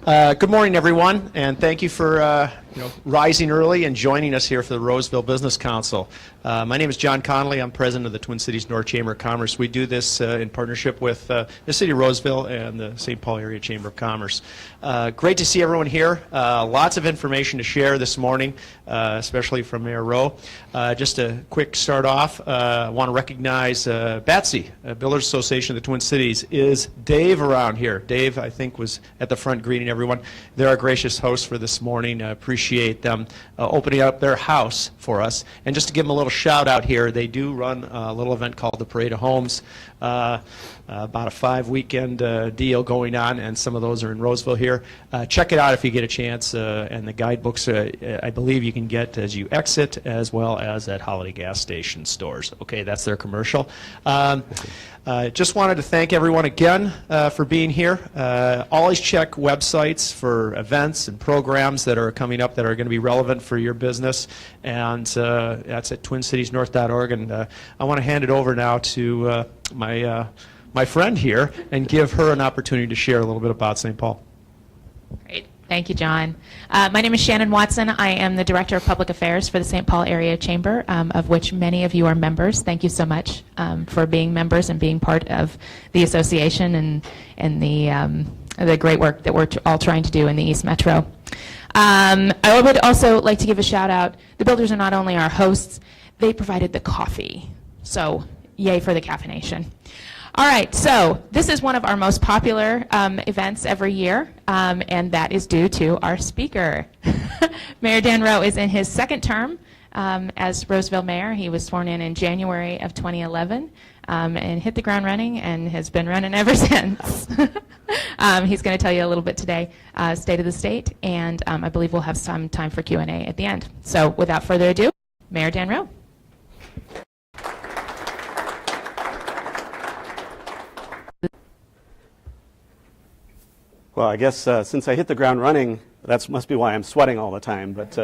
Good morning, everyone, and thank you for rising early and joining us here for the Roseville Business Council. My name is John Connolly. I'm president of the Twin Cities North Chamber of Commerce. We do this in partnership with the City of Roseville and the St. Paul Area Chamber of Commerce. Great to see everyone here. Lots of information to share this morning, especially from Mayor Roe. Just a quick start off, I want to recognize BATSI, Builders Association of the Twin Cities. Is Dave around here? Dave, I think, was at the front greeting everyone. They're our gracious hosts for this morning. I appreciate them opening up their house for us. And just to give them a little shout out here, they do run a little event called the Parade of Homes. About a 5-weekend deal going on, and some of those are in Roseville here. Check it out if you get a chance, and the guidebooks I believe you can get as you exit, as well as at holiday gas station stores. Okay, that's their commercial. Just wanted to thank everyone again for being here. Always check websites for events and programs that are coming up that are going to be relevant for your business, and that's at twincitiesnorth.org. And I want to hand it over now to my friend here and give her an opportunity to share a little bit about St. Paul. Great. Thank you, John. My name is Shannon Watson. I am the Director of Public Affairs for the St. Paul Area Chamber, of which many of you are members. Thank you so much for being members and being part of the association and the great work that we're all trying to do in the East Metro. I would also like to give a shout out. The builders are not only our hosts, they provided the coffee. So yay for the caffeination. All right, so this is one of our most popular events every year, and that is due to our speaker. Mayor Dan Roe is in his second term as Roseville Mayor. He was sworn in January of 2011 and hit the ground running and has been running ever since. He's going to tell you a little bit today, State of the State, and I believe we'll have some time for Q&A at the end. So without further ado, Mayor Dan Roe. Well, I guess since I hit the ground running, that must be why I'm sweating all the time. But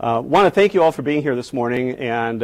want to thank you all for being here this morning and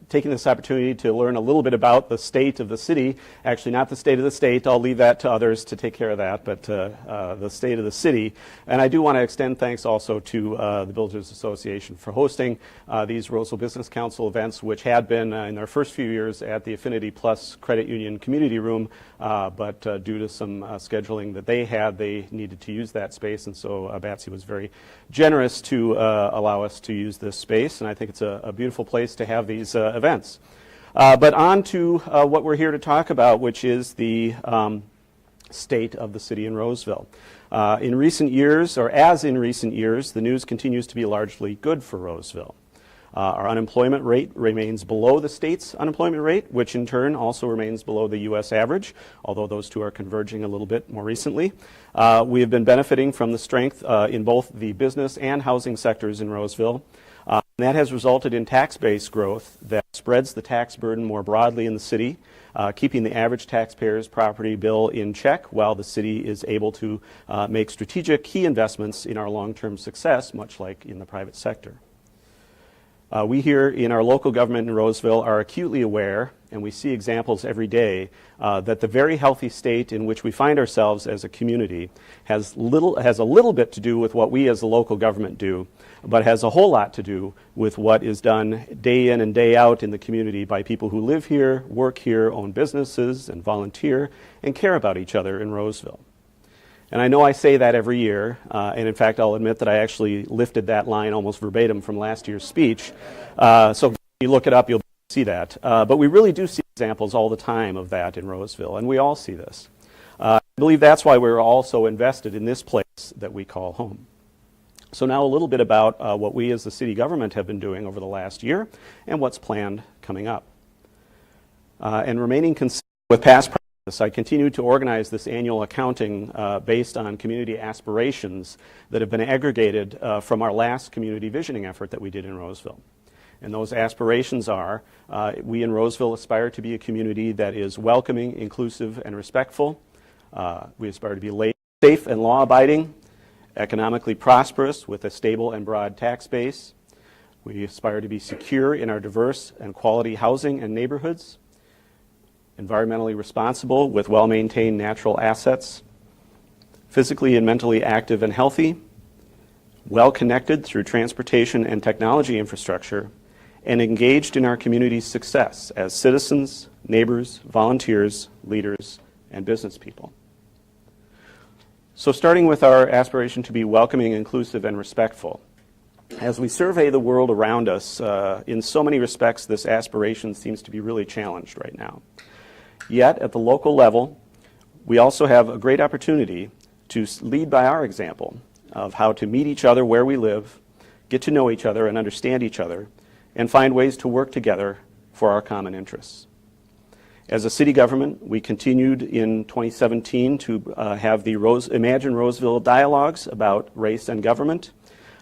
taking this opportunity to learn a little bit about the state of the city. Actually, not the state of the state. I'll leave that to others to take care of that, but the state of the city. And I do want to extend thanks also to the Builders Association for hosting these Roseville Business Council events, which had been in their first few years at the Affinity Plus Credit Union Community Room, but due to some scheduling that they had, they needed to use that space, and so BATSI was very generous to allow us to use this space, and I think it's a beautiful place to have these events. But on to what we're here to talk about, which is the state of the city in Roseville. In recent years, or as in recent years, the news continues to be largely good for Roseville. Our unemployment rate remains below the state's unemployment rate, which in turn also remains below the U.S. average, although those two are converging a little bit more recently. We have been benefiting from the strength in both the business and housing sectors in Roseville. That has resulted in tax base growth that spreads the tax burden more broadly in the city, keeping the average taxpayer's property bill in check while the city is able to make strategic key investments in our long-term success, much like in the private sector. We here in our local government in Roseville are acutely aware, and we see examples every day, that the very healthy state in which we find ourselves as a community has a little bit to do with what we as the local government do, but has a whole lot to do with what is done day in and day out in the community by people who live here, work here, own businesses, and volunteer, and care about each other in Roseville. And I know I say that every year, and in fact I'll admit that I actually lifted that line almost verbatim from last year's speech. So if you look it up, you'll see that. But we really do see examples all the time of that in Roseville, and we all see this. I believe that's why we're all so invested in this place that we call home. So now a little bit about what we as the city government have been doing over the last year and what's planned coming up. And remaining consistent with past practice, I continue to organize this annual accounting based on community aspirations that have been aggregated from our last community visioning effort that we did in Roseville. And those aspirations are, we in Roseville aspire to be a community that is welcoming, inclusive, and respectful. We aspire to be safe and law-abiding, economically prosperous with a stable and broad tax base. We aspire to be secure in our diverse and quality housing and neighborhoods, environmentally responsible with well-maintained natural assets, physically and mentally active and healthy, well-connected through transportation and technology infrastructure, and engaged in our community's success as citizens, neighbors, volunteers, leaders, and business people. So starting with our aspiration to be welcoming, inclusive, and respectful, as we survey the world around us, in so many respects, this aspiration seems to be really challenged right now. Yet, at the local level, we also have a great opportunity to lead by our example of how to meet each other where we live, get to know each other and understand each other, and find ways to work together for our common interests. As a city government, we continued in 2017 to have the Imagine Roseville dialogues about race and government,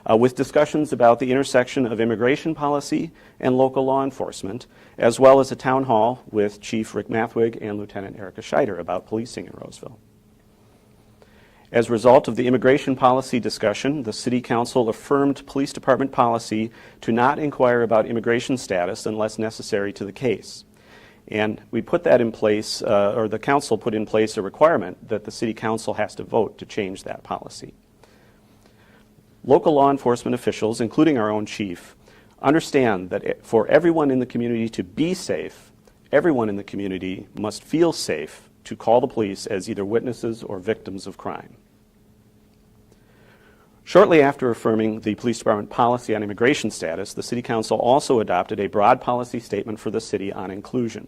with discussions about the intersection of immigration policy and local law enforcement, as well as a town hall with Chief Rick Mathwig and Lieutenant Erica Scheider about policing in Roseville. As a result of the immigration policy discussion, the City Council affirmed police department policy to not inquire about immigration status unless necessary to the case. And we put that in place, or the council put in place a requirement that the City Council has to vote to change that policy. Local law enforcement officials, including our own chief, understand that for everyone in the community to be safe, everyone in the community must feel safe to call the police as either witnesses or victims of crime. Shortly after affirming the police department policy on immigration status, the City Council also adopted a broad policy statement for the city on inclusion.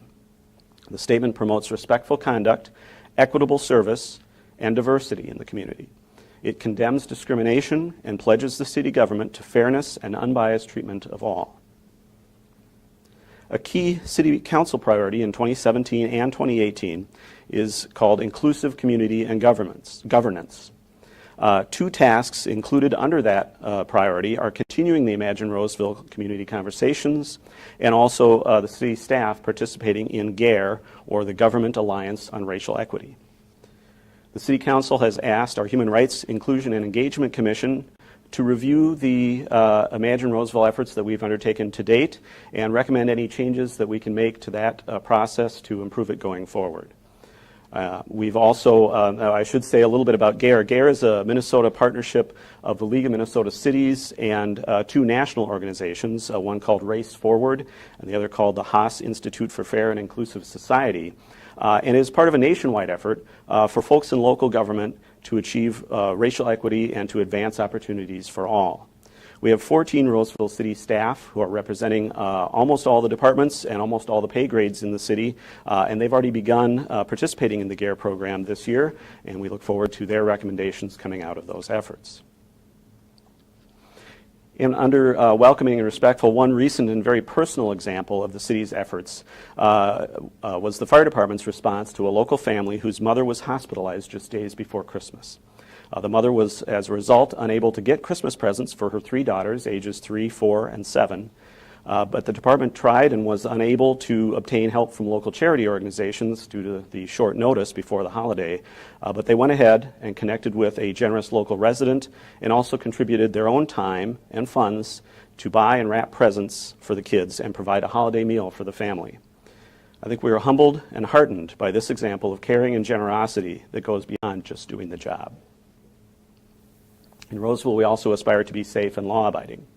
The statement promotes respectful conduct, equitable service, and diversity in the community. It condemns discrimination and pledges the city government to fairness and unbiased treatment of all. A key City Council priority in 2017 and 2018 is called inclusive community and governance. Two tasks included under that priority are continuing the Imagine Roseville community conversations and also the city staff participating in GARE, or the Government Alliance on Racial Equity. The City Council has asked our Human Rights, Inclusion, and Engagement Commission to review the Imagine Roseville efforts that we've undertaken to date and recommend any changes that we can make to that process to improve it going forward. We've also, I should say a little bit about GARE. GARE is a Minnesota partnership of the League of Minnesota Cities and two national organizations, one called Race Forward and the other called the Haas Institute for Fair and Inclusive Society, and is part of a nationwide effort for folks in local government to achieve racial equity and to advance opportunities for all. We have 14 Roseville City staff who are representing almost all the departments and almost all the pay grades in the city, and they've already begun participating in the GARE program this year, and we look forward to their recommendations coming out of those efforts. And under welcoming and respectful, one recent and very personal example of the city's efforts was the fire department's response to a local family whose mother was hospitalized just days before Christmas. The mother was, as a result, unable to get Christmas presents for her three daughters, ages 3, 4, and 7. But the department tried and was unable to obtain help from local charity organizations due to the short notice before the holiday. But they went ahead and connected with a generous local resident and also contributed their own time and funds to buy and wrap presents for the kids and provide a holiday meal for the family. I think we are humbled and heartened by this example of caring and generosity that goes beyond just doing the job. In Roseville, we also aspire to be safe and law-abiding.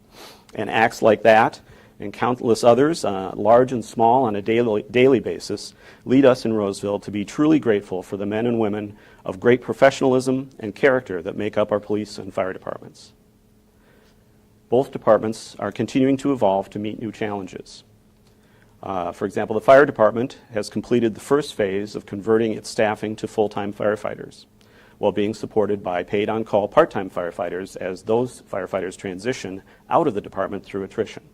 And acts like that and countless others, large and small, on a daily basis, lead us in Roseville to be truly grateful for the men and women of great professionalism and character that make up our police and fire departments. Both departments are continuing to evolve to meet new challenges. For example, the fire department has completed the first phase of converting its staffing to full-time firefighters, while being supported by paid on-call part-time firefighters as those firefighters transition out of the department through attrition.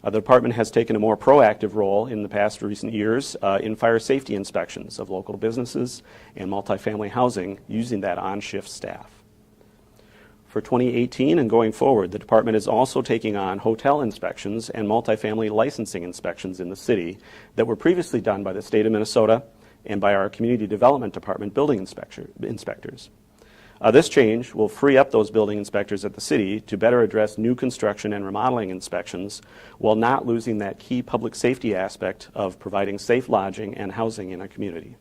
The department has taken a more proactive role in the past recent years in fire safety inspections of local businesses and multifamily housing using that on-shift staff. For 2018 and going forward, the department is also taking on hotel inspections and multifamily licensing inspections in the city that were previously done by the state of Minnesota and by our Community Development Department building inspectors. This change will free up those building inspectors at the city to better address new construction and remodeling inspections while not losing that key public safety aspect of providing safe lodging and housing in our community.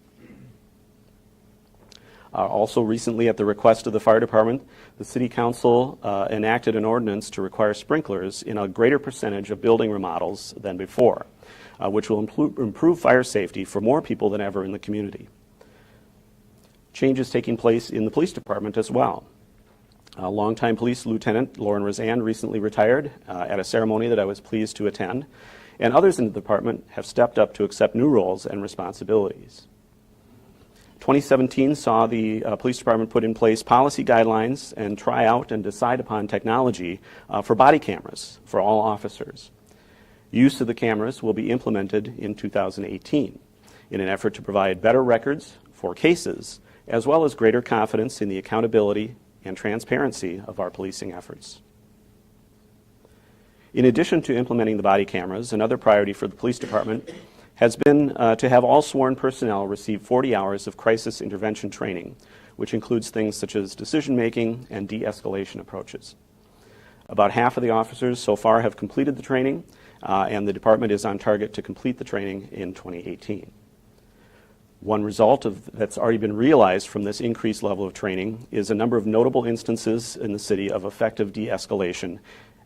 Also recently, at the request of the fire department, the City Council enacted an ordinance to require sprinklers in a greater percentage of building remodels than before, which will improve fire safety for more people than ever in the community. Changes taking place in the police department as well. Longtime Police Lieutenant Lauren Roseanne recently retired at a ceremony that I was pleased to attend, and others in the department have stepped up to accept new roles and responsibilities. 2017 saw the police department put in place policy guidelines and try out and decide upon technology for body cameras for all officers. Use of the cameras will be implemented in 2018 in an effort to provide better records for cases, as well as greater confidence in the accountability and transparency of our policing efforts. In addition to implementing the body cameras, another priority for the police department has been to have all sworn personnel receive 40 hours of crisis intervention training, which includes things such as decision-making and de-escalation approaches. About half of the officers so far have completed the training, and the department is on target to complete the training in 2018. One result that's already been realized from this increased level of training is a number of notable instances in the city of effective de-escalation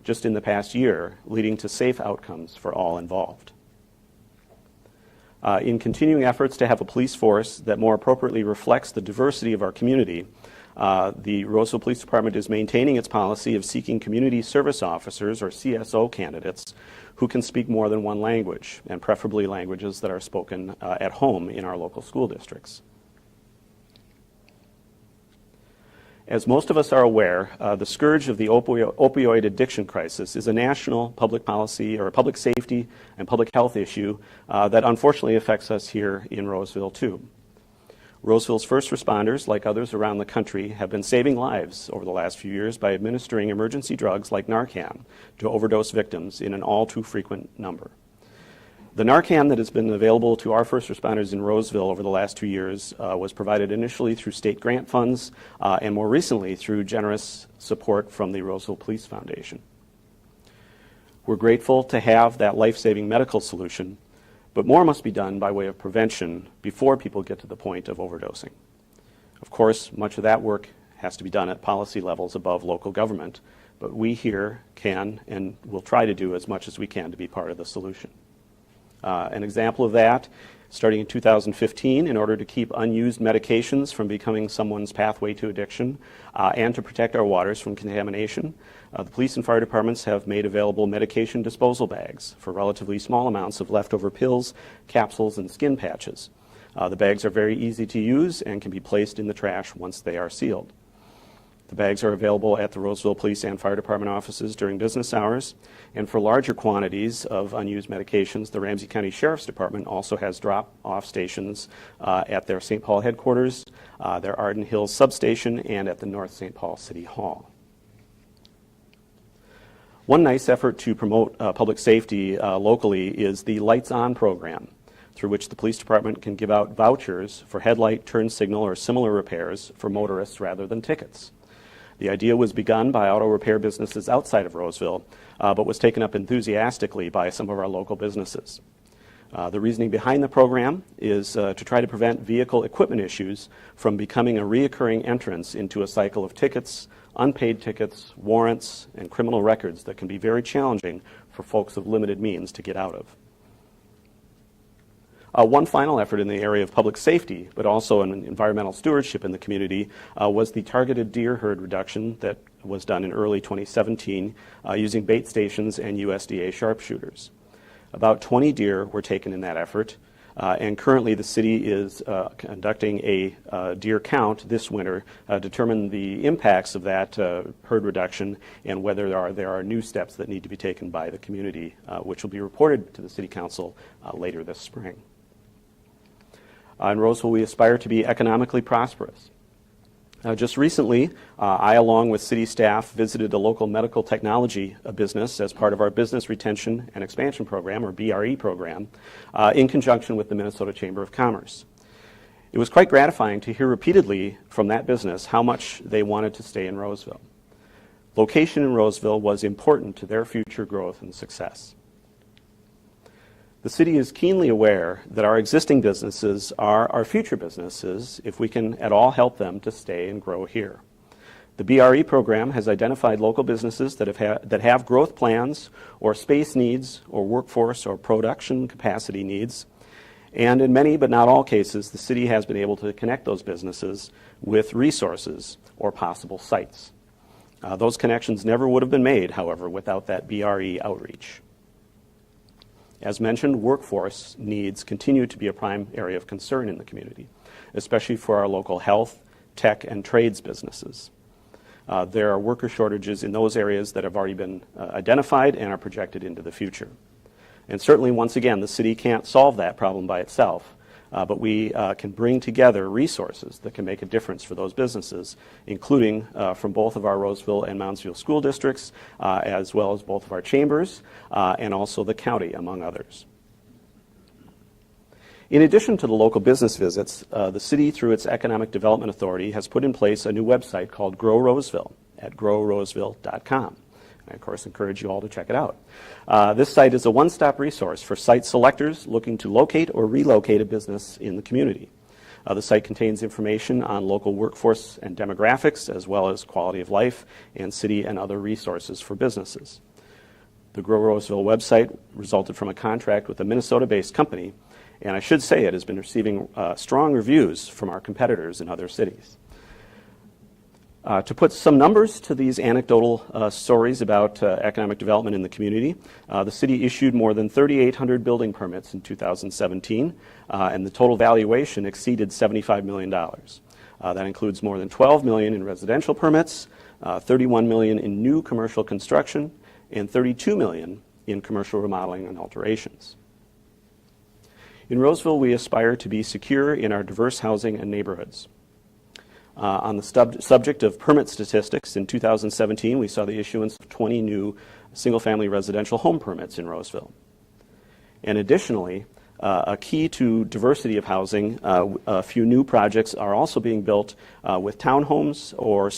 just in the past year, leading to safe outcomes for all involved. In continuing efforts to have a police force that more appropriately reflects the diversity of our community, the Roseville Police Department is maintaining its policy of seeking community service officers, or CSO candidates, who can speak more than one language, and preferably languages that are spoken at home in our local school districts. As most of us are aware, the scourge of the opioid addiction crisis is a national public policy or a public safety and public health issue that unfortunately affects us here in Roseville too. Roseville's first responders, like others around the country, have been saving lives over the last few years by administering emergency drugs like Narcan to overdose victims in an all too frequent number. The Narcan that has been available to our first responders in Roseville over the last 2 years was provided initially through state grant funds and more recently through generous support from the Roseville Police Foundation. We're grateful to have that life-saving medical solution, but more must be done by way of prevention before people get to the point of overdosing. Of course, much of that work has to be done at policy levels above local government, but we here can and will try to do as much as we can to be part of the solution. An example of that, starting in 2015, in order to keep unused medications from becoming someone's pathway to addiction and to protect our waters from contamination, the police and fire departments have made available medication disposal bags for relatively small amounts of leftover pills, capsules, and skin patches. The bags are very easy to use and can be placed in the trash once they are sealed. The bags are available at the Roseville Police and Fire Department offices during business hours, and for larger quantities of unused medications, the Ramsey County Sheriff's Department also has drop-off stations at their St. Paul headquarters, their Arden Hills substation, and at the North St. Paul City Hall. One nice effort to promote public safety locally is the Lights On program, through which the police department can give out vouchers for headlight, turn signal, or similar repairs for motorists rather than tickets. The idea was begun by auto repair businesses outside of Roseville, but was taken up enthusiastically by some of our local businesses. The reasoning behind the program is to try to prevent vehicle equipment issues from becoming a reoccurring entrance into a cycle of tickets, unpaid tickets, warrants, and criminal records that can be very challenging for folks of limited means to get out of. One final effort in the area of public safety, but also in environmental stewardship in the community, was the targeted deer herd reduction that was done in early 2017 using bait stations and USDA sharpshooters. About 20 deer were taken in that effort, and currently the city is conducting a deer count this winter to determine the impacts of that herd reduction and whether there are new steps that need to be taken by the community, which will be reported to the City Council later this spring. In Roseville, we aspire to be economically prosperous. Just recently, I, along with city staff, visited a local medical technology business as part of our Business Retention and Expansion Program, or BRE program, in conjunction with the Minnesota Chamber of Commerce. It was quite gratifying to hear repeatedly from that business how much they wanted to stay in Roseville. Location in Roseville was important to their future growth and success. The city is keenly aware that our existing businesses are our future businesses if we can at all help them to stay and grow here. The BRE program has identified local businesses that have growth plans or space needs or workforce or production capacity needs. And in many but not all cases, the city has been able to connect those businesses with resources or possible sites. Those connections never would have been made, however, without that BRE outreach. As mentioned, workforce needs continue to be a prime area of concern in the community, especially for our local health, tech, and trades businesses. There are worker shortages in those areas that have already been identified and are projected into the future. And certainly, once again, the city can't solve that problem by itself, but we can bring together resources that can make a difference for those businesses, including from both of our Roseville and Moundsville school districts, as well as both of our chambers, and also the county, among others. In addition to the local business visits, the city, through its Economic Development Authority, has put in place a new website called Grow Roseville at growroseville.com. I, of course, encourage you all to check it out. This site is a one-stop resource for site selectors looking to locate or relocate a business in the community. The site contains information on local workforce and demographics, as well as quality of life and city and other resources for businesses. The Grow Roseville website resulted from a contract with a Minnesota-based company, and I should say it has been receiving strong reviews from our competitors in other cities. To put some numbers to these anecdotal stories about economic development in the community, the city issued more than 3,800 building permits in 2017, and the total valuation exceeded $75 million. That includes more than $12 million in residential permits, $31 million in new commercial construction, and $32 million in commercial remodeling and alterations. In Roseville, we aspire to be secure in our diverse housing and neighborhoods. On the subject of permit statistics, in 2017, we saw the issuance of 20 new single-family residential home permits in Roseville. And additionally, a key to diversity of housing, a few new projects are also being built with townhomes or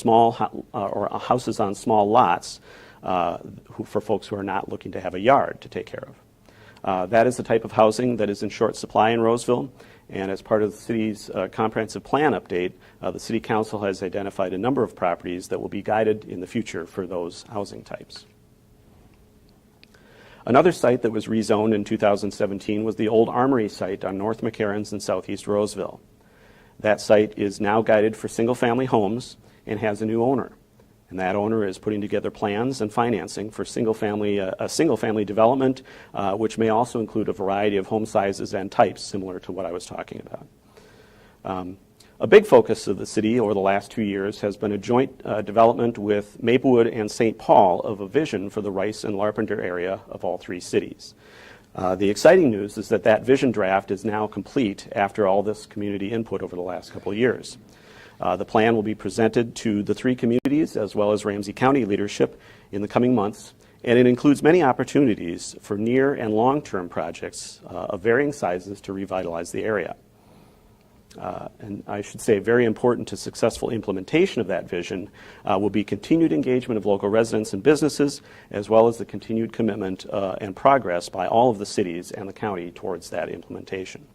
or houses on small lots for folks who are not looking to have a yard to take care of. That is the type of housing that is in short supply in Roseville, and as part of the city's comprehensive plan update, the City Council has identified a number of properties that will be guided in the future for those housing types. Another site that was rezoned in 2017 was the old Armory site on North McCarrans in southeast Roseville. That site is now guided for single-family homes and has a new owner. And that owner is putting together plans and financing for a single-family development, which may also include a variety of home sizes and types, similar to what I was talking about. A big focus of the city over the last 2 years has been a joint development with Maplewood and St. Paul of a vision for the Rice and Larpenteur area of all three cities. The exciting news is that that vision draft is now complete after all this community input over the last couple of years. The plan will be presented to the three communities as well as Ramsey County leadership in the coming months, and it includes many opportunities for near and long-term projects of varying sizes to revitalize the area. And I should say, very important to successful implementation of that vision will be continued engagement of local residents and businesses, as well as the continued commitment and progress by all of the cities and the county towards that implementation.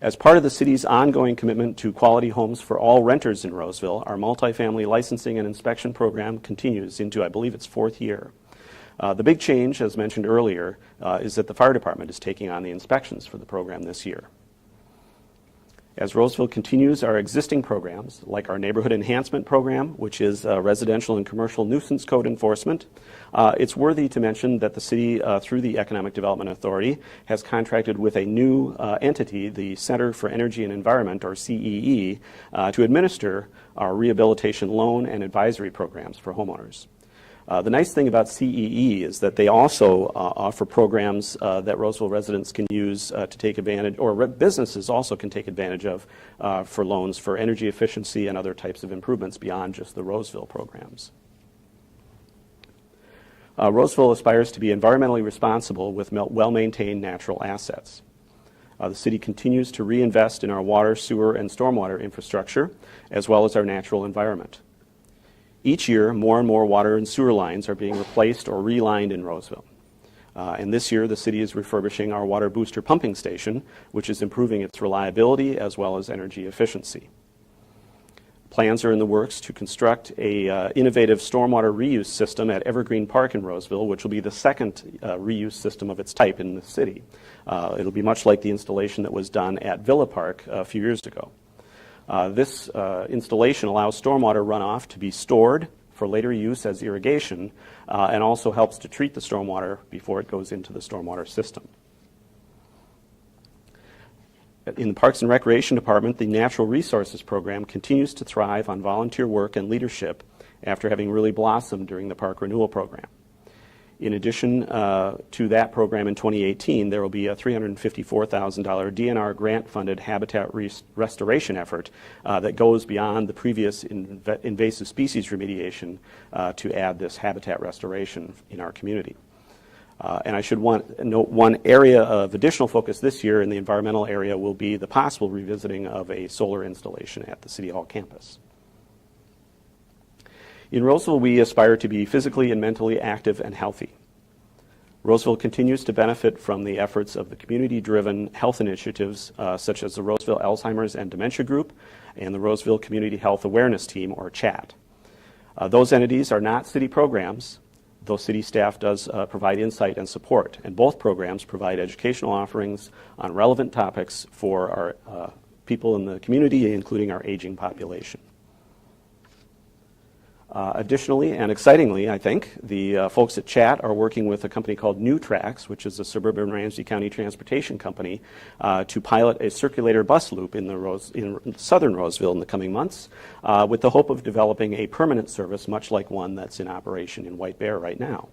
As part of the city's ongoing commitment to quality homes for all renters in Roseville, our multifamily licensing and inspection program continues into, I believe, its 4th year. The big change, as mentioned earlier, is that the fire department is taking on the inspections for the program this year. As Roseville continues our existing programs, like our Neighborhood Enhancement Program, which is residential and commercial nuisance code enforcement, it's worthy to mention that the city, through the Economic Development Authority, has contracted with a new entity, the Center for Energy and Environment, or CEE, to administer our rehabilitation loan and advisory programs for homeowners. The nice thing about CEE is that they also offer programs that Roseville residents can use to take advantage, or businesses also can take advantage of for loans for energy efficiency and other types of improvements beyond just the Roseville programs. Roseville aspires to be environmentally responsible with well-maintained natural assets. The city continues to reinvest in our water, sewer, and stormwater infrastructure, as well as our natural environment. Each year, more and more water and sewer lines are being replaced or relined in Roseville. And this year, the city is refurbishing our water booster pumping station, which is improving its reliability as well as energy efficiency. Plans are in the works to construct a innovative stormwater reuse system at Evergreen Park in Roseville, which will be the second reuse system of its type in the city. It'll be much like the installation that was done at Villa Park a few years ago. This installation allows stormwater runoff to be stored for later use as irrigation and also helps to treat the stormwater before it goes into the stormwater system. In the Parks and Recreation Department, the Natural Resources Program continues to thrive on volunteer work and leadership after having really blossomed during the Park Renewal Program. In addition to that program in 2018, there will be a $354,000 DNR grant-funded habitat restoration effort that goes beyond the previous invasive species remediation to add this habitat restoration in our community. And I should note one area of additional focus this year in the environmental area will be the possible revisiting of a solar installation at the City Hall campus. In Roseville, we aspire to be physically and mentally active and healthy. Roseville continues to benefit from the efforts of the community-driven health initiatives such as the Roseville Alzheimer's and Dementia Group and the Roseville Community Health Awareness Team, or CHAT. Those entities are not city programs, though city staff does provide insight and support, and both programs provide educational offerings on relevant topics for our people in the community, including our aging population. Additionally, and excitingly, I think, the folks at CHAT are working with a company called New Tracks, which is a suburban Ramsey County transportation company, to pilot a circulator bus loop in southern Roseville in the coming months, with the hope of developing a permanent service, much like one that's in operation in White Bear right now.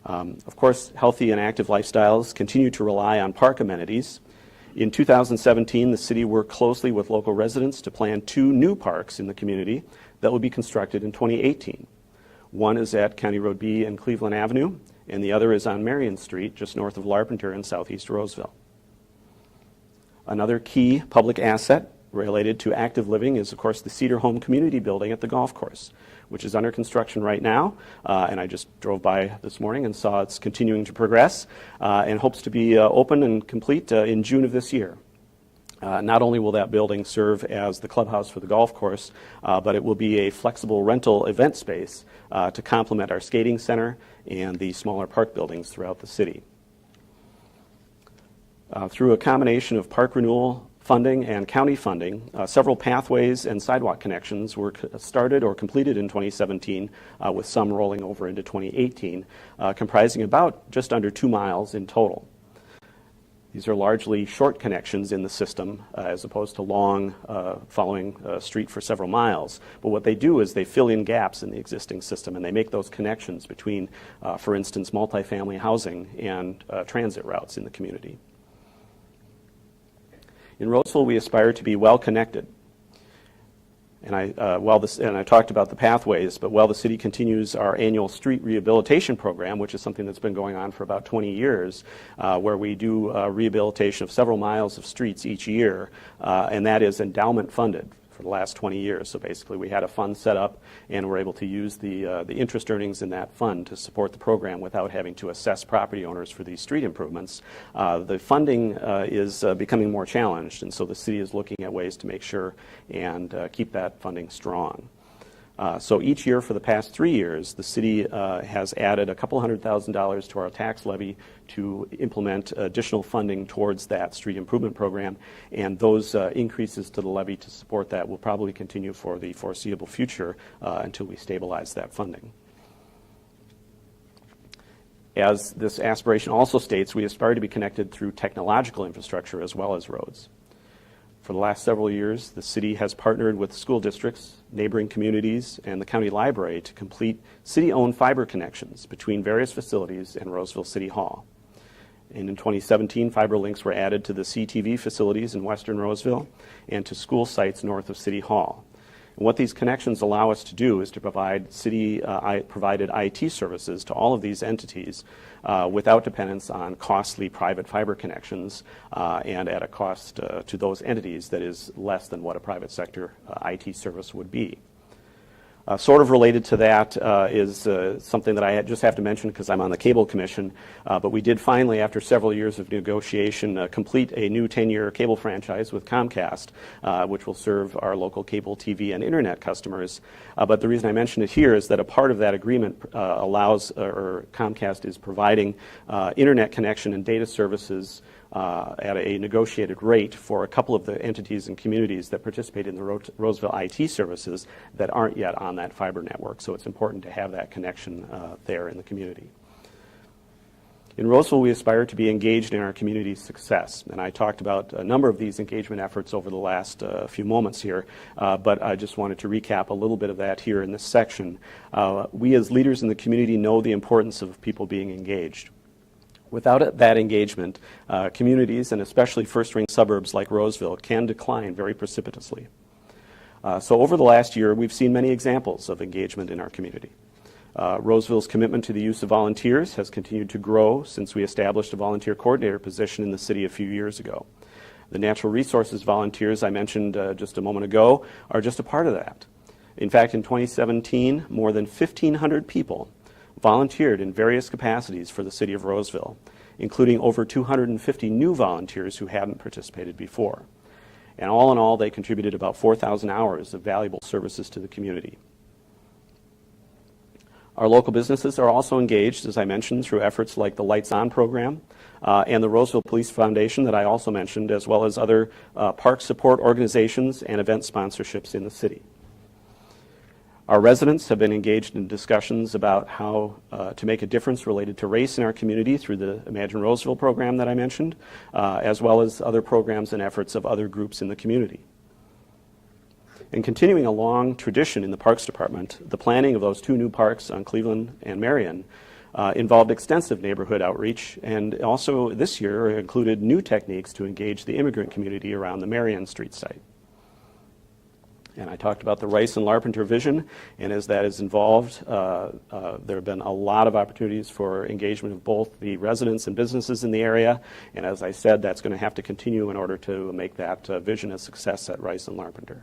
Of course, healthy and active lifestyles continue to rely on park amenities. In 2017, the city worked closely with local residents to plan 2 new parks in the community that will be constructed in 2018. One is at County Road B and Cleveland Avenue, and the other is on Marion Street, just north of Larpenteur in southeast Roseville. Another key public asset related to active living is, of course, the Cedar Home Community Building at the golf course, which is under construction right now, and I just drove by this morning and saw it's continuing to progress and hopes to be open and complete in June of this year. Not only will that building serve as the clubhouse for the golf course, but it will be a flexible rental event space to complement our skating center and the smaller park buildings throughout the city. Through a combination of park renewal funding and county funding, several pathways and sidewalk connections were started or completed in 2017, with some rolling over into 2018, comprising about just under 2 miles in total. These are largely short connections in the system as opposed to long following a street for several miles. But what they do is they fill in gaps in the existing system, and they make those connections between, for instance, multifamily housing and transit routes in the community. In Roseville, we aspire to be well connected. And I talked about the pathways, but while the city continues our annual street rehabilitation program, which is something that's been going on for about 20 years, where we do rehabilitation of several miles of streets each year, and that is endowment funded for the last 20 years. So basically we had a fund set up and we're able to use the interest earnings in that fund to support the program without having to assess property owners for these street improvements. The funding is becoming more challenged, and so the city is looking at ways to make sure and keep that funding strong. So each year for the past 3 years, the city has added a couple $100,000 to our tax levy to implement additional funding towards that street improvement program, and those increases to the levy to support that will probably continue for the foreseeable future until we stabilize that funding. As this aspiration also states, we aspire to be connected through technological infrastructure as well as roads. For the last several years, the city has partnered with school districts, neighboring communities, and the county library to complete city-owned fiber connections between various facilities and Roseville City Hall. And in 2017, fiber links were added to the CTV facilities in western Roseville and to school sites north of City Hall. And what these connections allow us to do is to provide city-provided IT services to all of these entities without dependence on costly private fiber connections and at a cost to those entities that is less than what a private sector IT service would be. Sort of related to that is something that I just have to mention because I'm on the Cable Commission, but we did finally, after several years of negotiation, complete a new 10-year cable franchise with Comcast, which will serve our local cable TV and internet customers. But the reason I mention it here is that a part of that agreement allows, or Comcast is providing internet connection and data services at a negotiated rate for a couple of the entities and communities that participate in the Roseville IT services that aren't yet on that fiber network. So it's important to have that connection there in the community. In Roseville, we aspire to be engaged in our community's success, and I talked about a number of these engagement efforts over the last few moments here, but I just wanted to recap a little bit of that here in this section. We as leaders in the community know the importance of people being engaged. Without that engagement, communities, and especially first-ring suburbs like Roseville, can decline very precipitously. So over the last year, we've seen many examples of engagement in our community. Roseville's commitment to the use of volunteers has continued to grow since we established a volunteer coordinator position in the city a few years ago. The natural resources volunteers I mentioned just a moment ago are just a part of that. In fact, in 2017, more than 1,500 people volunteered in various capacities for the city of Roseville, including over 250 new volunteers who hadn't participated before. And all in all, they contributed about 4,000 hours of valuable services to the community. Our local businesses are also engaged, as I mentioned, through efforts like the Lights On program and the Roseville Police Foundation that I also mentioned, as well as other park support organizations and event sponsorships in the city. Our residents have been engaged in discussions about how to make a difference related to race in our community through the Imagine Roseville program that I mentioned, as well as other programs and efforts of other groups in the community. And continuing a long tradition in the Parks Department, the planning of those two new parks on Cleveland and Marion involved extensive neighborhood outreach, and also this year included new techniques to engage the immigrant community around the Marion Street site. And I talked about the Rice and Larpenteur vision, and as that is involved, there have been a lot of opportunities for engagement of both the residents and businesses in the area, and as I said, that's going to have to continue in order to make that vision a success at Rice and Larpenteur.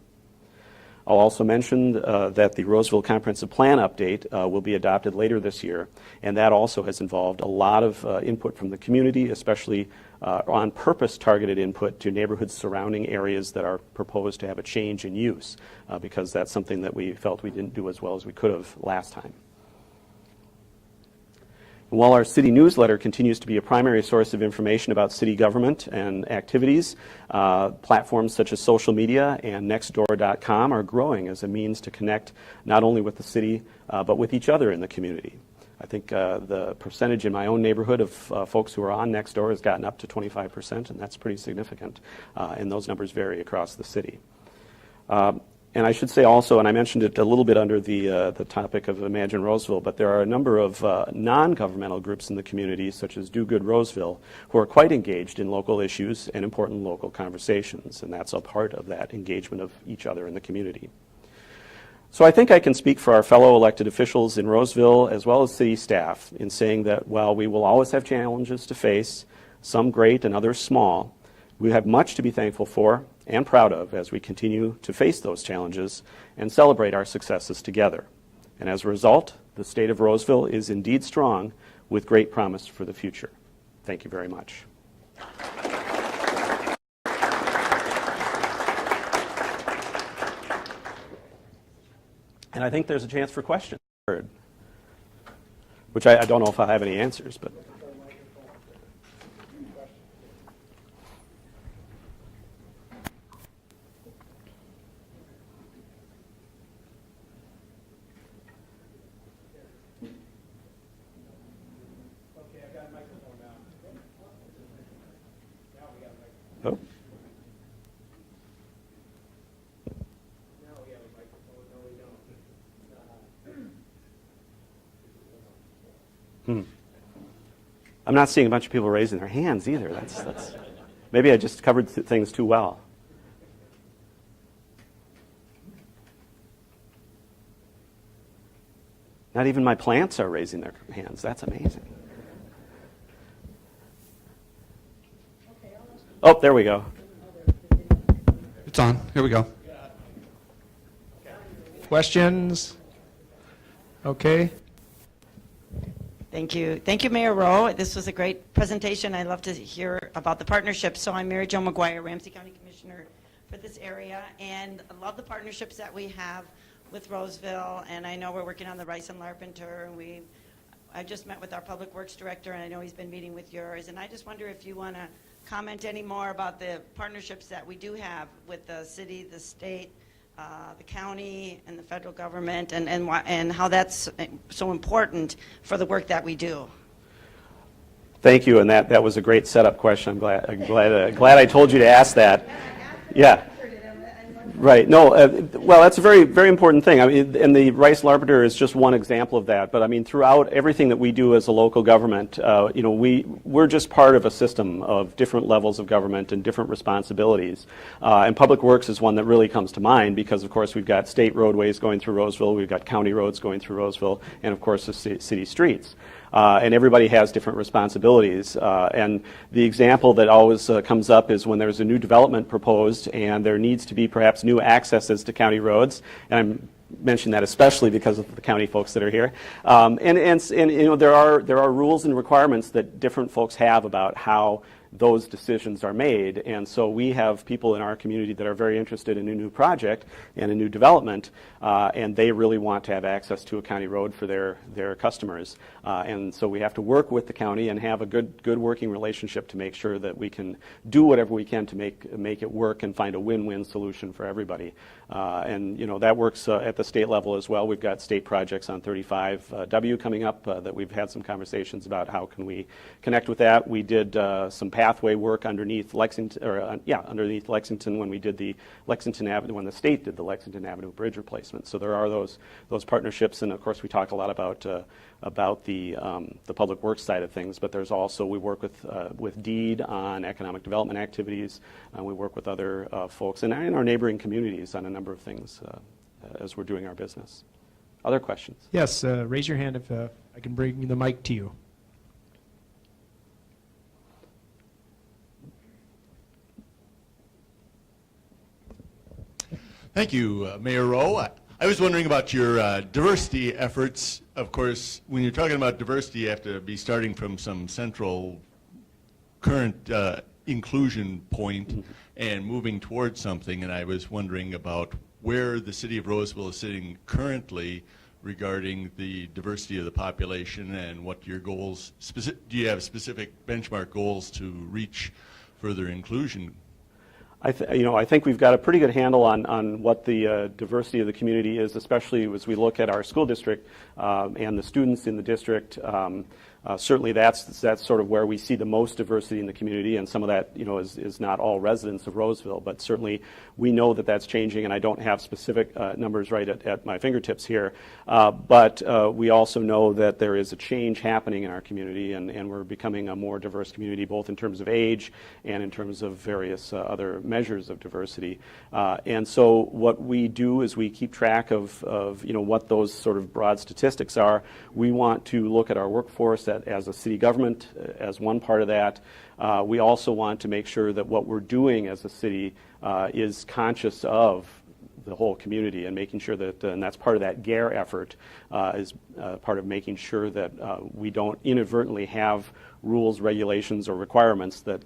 I'll also mention that the Roseville Comprehensive Plan update will be adopted later this year, and that also has involved a lot of input from the community, especially on purpose targeted input to neighborhoods surrounding areas that are proposed to have a change in use, because that's something that we felt we didn't do as well as we could have last time. While our city newsletter continues to be a primary source of information about city government and activities, platforms such as social media and nextdoor.com are growing as a means to connect not only with the city, but with each other in the community. I think the percentage in my own neighborhood of folks who are on Nextdoor has gotten up to 25%, and that's pretty significant, and those numbers vary across the city. And I should say also, and I mentioned it a little bit under the topic of Imagine Roseville, but there are a number of non-governmental groups in the community, such as Do Good Roseville, who are quite engaged in local issues and important local conversations, and that's a part of that engagement of each other in the community. So I think I can speak for our fellow elected officials in Roseville as well as city staff in saying that while we will always have challenges to face, some great and others small, we have much to be thankful for and proud of as we continue to face those challenges and celebrate our successes together. And as a result, the state of Roseville is indeed strong with great promise for the future. Thank you very much. And I think there's a chance for questions, which I don't know if I have any answers, but. Oh. I'm not seeing a bunch of people raising their hands either. That's maybe I just covered things too well. Not even my plants are raising their hands. That's amazing. Oh, there we go. It's on. Here we go. Questions? Okay. Thank you. Thank you, Mayor Roe. This was a great presentation. I'd love to hear about the partnership. So I'm Mary Jo McGuire, Ramsey County Commissioner for this area, and I love the partnerships that we have with Roseville, and I know we're working on the Rice and Larpenteur, and I just met with our Public Works Director, and I know he's been meeting with yours, and I just wonder if you want to comment any more about the partnerships that we do have with the city, the state, the county, and the federal government, and how that's so important for the work that we do. Thank you, and that was a great setup question. I'm glad I told you to ask that. Yeah. Right. No. Well, that's a very, very important thing. I mean, and the Rice Larpenteur is just one example of that. But I mean, throughout everything that we do as a local government, we're just part of a system of different levels of government and different responsibilities. And Public Works is one that really comes to mind because, of course, we've got state roadways going through Roseville, we've got county roads going through Roseville, and of course, the city streets. And everybody has different responsibilities. And the example that always comes up is when there's a new development proposed and there needs to be perhaps new accesses to county roads. And I'm mentioning that especially because of the county folks that are here. And there are rules and requirements that different folks have about how those decisions are made. And so we have people in our community that are very interested in a new project and a new development, and they really want to have access to a county road for their customers. And so we have to work with the county and have a good working relationship to make sure that we can do whatever we can to make it work and find a win-win solution for everybody. And that works at the state level as well. We've got state projects on 35W coming up that we've had some conversations about how can we connect with that. We did some pathway work underneath Lexington, underneath Lexington when we did the Lexington Avenue, when the state did the Lexington Avenue bridge replacement. So there are those partnerships, and of course we talk a lot about the public works side of things. But there's also we work with DEED on economic development activities. We work with other folks and in our neighboring communities on a number of things as we're doing our business. Other questions? Yes, raise your hand if I can bring the mic to you. Thank you, Mayor Roe. I was wondering about your diversity efforts. Of course, when you're talking about diversity, you have to be starting from some central current inclusion point and moving towards something. And I was wondering about where the city of Roseville is sitting currently regarding the diversity of the population and what your goals, do you have specific benchmark goals to reach further inclusion? I think we've got a pretty good handle on what the diversity of the community is, especially as we look at our school district and the students in the district. Certainly that's sort of where we see the most diversity in the community, and some of that is not all residents of Roseville, but certainly we know that that's changing, and I don't have specific numbers right at my fingertips here, but we also know that there is a change happening in our community, and we're becoming a more diverse community, both in terms of age and in terms of various other measures of diversity. And so what we do is we keep track of what those sort of broad statistics are. We want to look at our workforce as a city government as one part of that. We also want to make sure that what we're doing as a city is conscious of the whole community and making sure that, and that's part of that GARE effort, is part of making sure that we don't inadvertently have rules, regulations, or requirements that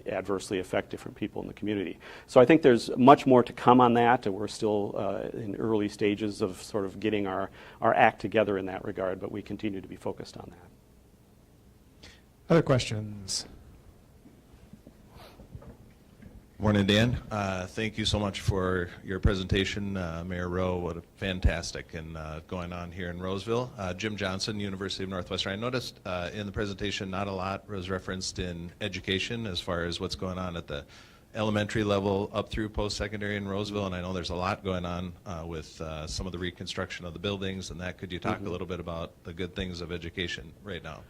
adversely affect different people in the community. So I think there's much more to come on that, and we're still in early stages of sort of getting our act together in that regard, but we continue to be focused on that. Other questions? Morning, Dan. Thank you so much for your presentation, Mayor Roe. What a fantastic and going on here in Roseville. Jim Johnson, University of Northwestern. I noticed in the presentation not a lot was referenced in education as far as what's going on at the elementary level up through post-secondary in Roseville, and I know there's a lot going on with some of the reconstruction of the buildings and that. Could you talk a little bit about the good things of education right now?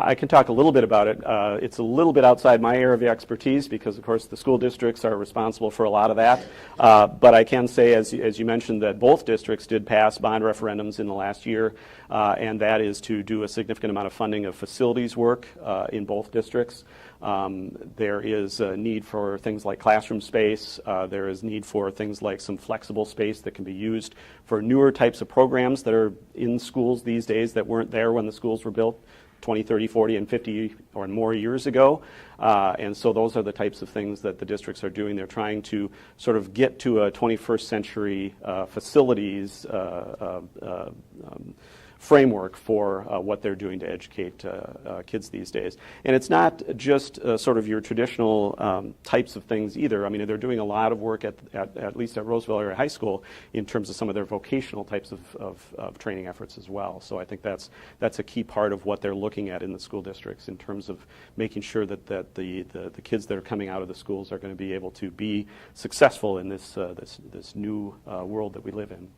I can talk a little bit about it. It's a little bit outside my area of expertise because, of course, the school districts are responsible for a lot of that. But I can say, as you mentioned, that both districts did pass bond referendums in the last year, and that is to do a significant amount of funding of facilities work in both districts. There is a need for things like classroom space. There is need for things like some flexible space that can be used for newer types of programs that are in schools these days that weren't there when the schools were built 20, 30, 40, and 50 or more years ago. And so those are the types of things that the districts are doing. They're trying to sort of get to a 21st century facilities framework for what they're doing to educate kids these days. And it's not just sort of your traditional types of things either. I mean, they're doing a lot of work at least at Roseville Area High School in terms of some of their vocational types of training efforts as well. So I think that's a key part of what they're looking at in the school districts in terms of making sure that the kids that are coming out of the schools are going to be able to be successful in this new world that we live in.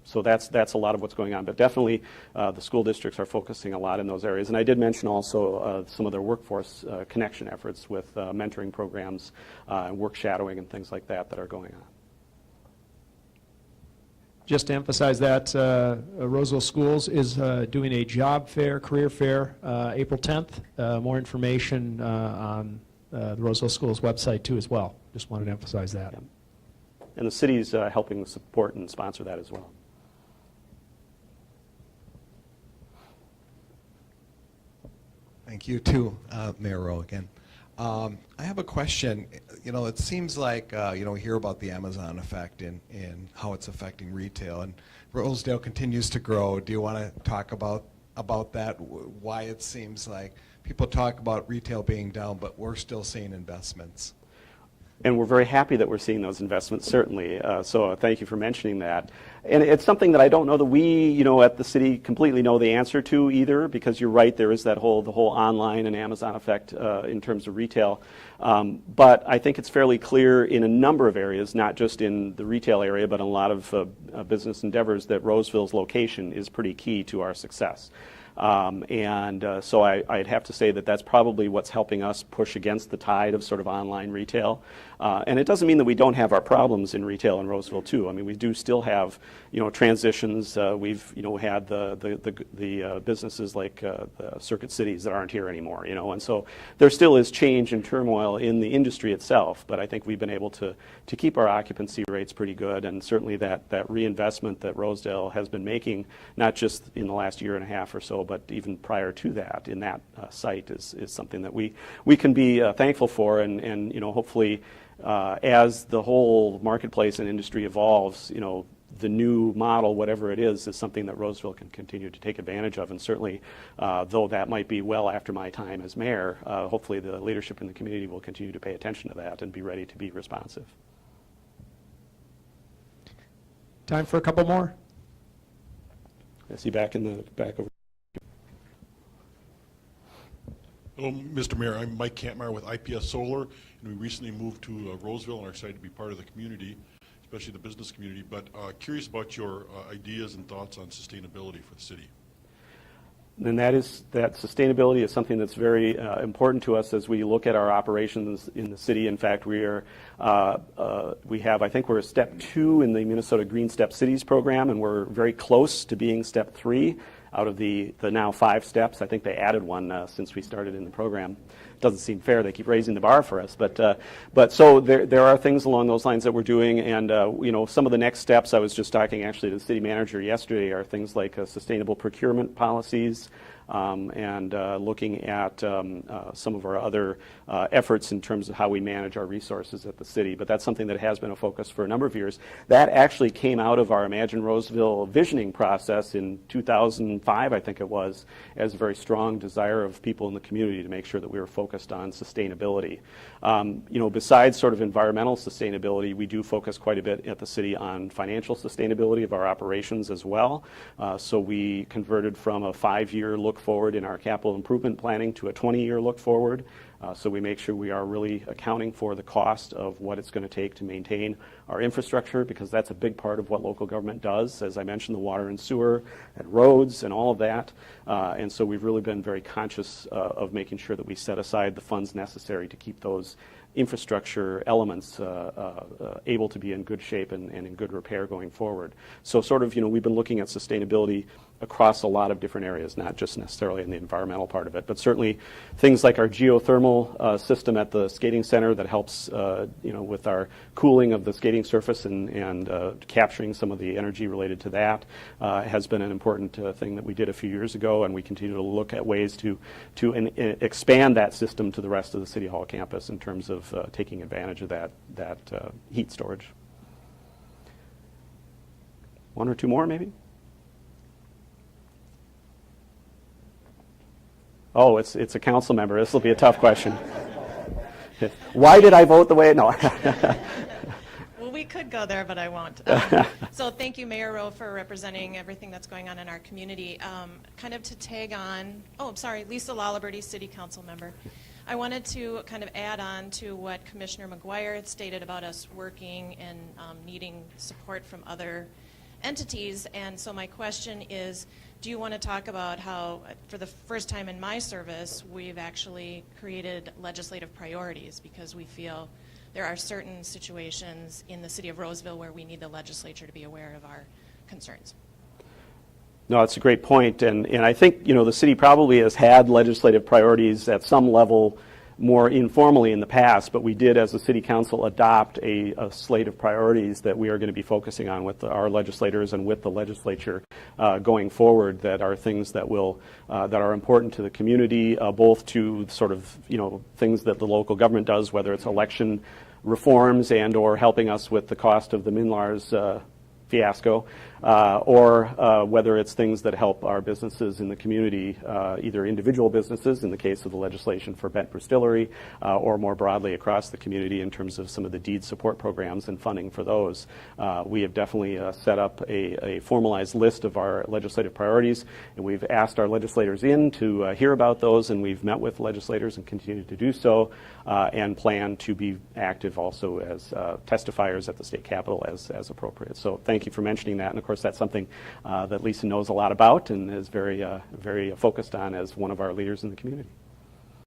So that's a lot of what's going on. But definitely the school districts are focusing a lot in those areas. And I did mention also some of their workforce connection efforts with mentoring programs and work shadowing and things like that are going on. Just to emphasize that, Roseville Schools is doing a job fair, career fair, April 10th. More information on the Roseville Schools website too as well. Just wanted to emphasize that. Yeah. And the city's helping support and sponsor that as well. Thank you, too, Mayor Roe again. I have a question. You know, it seems like, we hear about the Amazon effect and how it's affecting retail, and Rosedale continues to grow. Do you want to talk about that, why it seems like people talk about retail being down, but we're still seeing investments? And we're very happy that we're seeing those investments, certainly. So thank you for mentioning that. And it's something that I don't know that we, at the city completely know the answer to either, because you're right, there is the whole online and Amazon effect in terms of retail. But I think it's fairly clear in a number of areas, not just in the retail area, but in a lot of business endeavors, that Roseville's location is pretty key to our success. So I'd have to say that that's probably what's helping us push against the tide of sort of online retail. And it doesn't mean that we don't have our problems in retail in Roseville too. I mean, we do still have, transitions. We've, had the businesses like the Circuit Cities that aren't here anymore, and so there still is change and turmoil in the industry itself. But I think we've been able to keep our occupancy rates pretty good, and certainly that reinvestment that Rosedale has been making, not just in the last year and a half or so, but even prior to that, in that site is something that we can be thankful for, and hopefully as the whole marketplace and industry evolves, the new model, whatever it is something that Roseville can continue to take advantage of. And certainly, though that might be well after my time as mayor, hopefully the leadership in the community will continue to pay attention to that and be ready to be responsive. Time for a couple more. I see back over. Hello, Mr. Mayor. I'm Mike Kampmeyer with IPS Solar, and we recently moved to Roseville and are excited to be part of the community, especially the business community. But curious about your ideas and thoughts on sustainability for the city. And that sustainability is something that's very important to us as we look at our operations in the city. In fact, we're step 2 in the Minnesota Green Step Cities program, and we're very close to being step 3 out of the now 5 steps. I think they added one since we started in the program. Doesn't seem fair. They keep raising the bar for us. But so there are things along those lines that we're doing. And, some of the next steps, I was just talking actually to the city manager yesterday, are things like sustainable procurement policies, and looking at some of our other efforts in terms of how we manage our resources at the city. But that's something that has been a focus for a number of years. That actually came out of our Imagine Roseville visioning process in 2005, I think it was, as a very strong desire of people in the community to make sure that we were focused on sustainability. Besides sort of environmental sustainability, we do focus quite a bit at the city on financial sustainability of our operations as well. So we converted from a 5-year look forward in our capital improvement planning to a 20-year look forward. So we make sure we are really accounting for the cost of what it's going to take to maintain our infrastructure, because that's a big part of what local government does. As I mentioned, the water and sewer and roads and all of that. And so we've really been very conscious of making sure that we set aside the funds necessary to keep those infrastructure elements able to be in good shape and in good repair going forward. So sort of, we've been looking at sustainability across a lot of different areas, not just necessarily in the environmental part of it, but certainly things like our geothermal system at the skating center that helps, with our cooling of the skating surface and capturing some of the energy related to that has been an important thing that we did a few years ago, and we continue to look at ways to expand that system to the rest of the City Hall campus in terms of taking advantage of that heat storage. One or two more, maybe? Oh, it's a council member. This will be a tough question. Why did I vote the way? No. Well, we could go there, but I won't. So thank you, Mayor Roe, for representing everything that's going on in our community. Kind of to tag on, Lisa Laliberty, City Council member. I wanted to kind of add on to what Commissioner McGuire had stated about us working and needing support from other entities. And so my question is, do you want to talk about how, for the first time in my service, we've actually created legislative priorities, because we feel there are certain situations in the city of Roseville where we need the legislature to be aware of our concerns. No, it's a great point. And I think, the city probably has had legislative priorities at some level more informally in the past, but we did, as a city council, adopt a slate of priorities that we are going to be focusing on with our legislators and with the legislature going forward, that are things that are important to the community, both to sort of, things that the local government does, whether it's election reforms and or helping us with the cost of the MNLARS fiasco, or whether it's things that help our businesses in the community, either individual businesses in the case of the legislation for Bent Distillery, or more broadly across the community in terms of some of the deed support programs and funding for those. We have definitely set up a formalized list of our legislative priorities, and we've asked our legislators in to hear about those, and we've met with legislators and continue to do so, and plan to be active also as testifiers at the state capitol as appropriate. So thank you for mentioning that, and of course that's something that Lisa knows a lot about and is very focused on as one of our leaders in the community.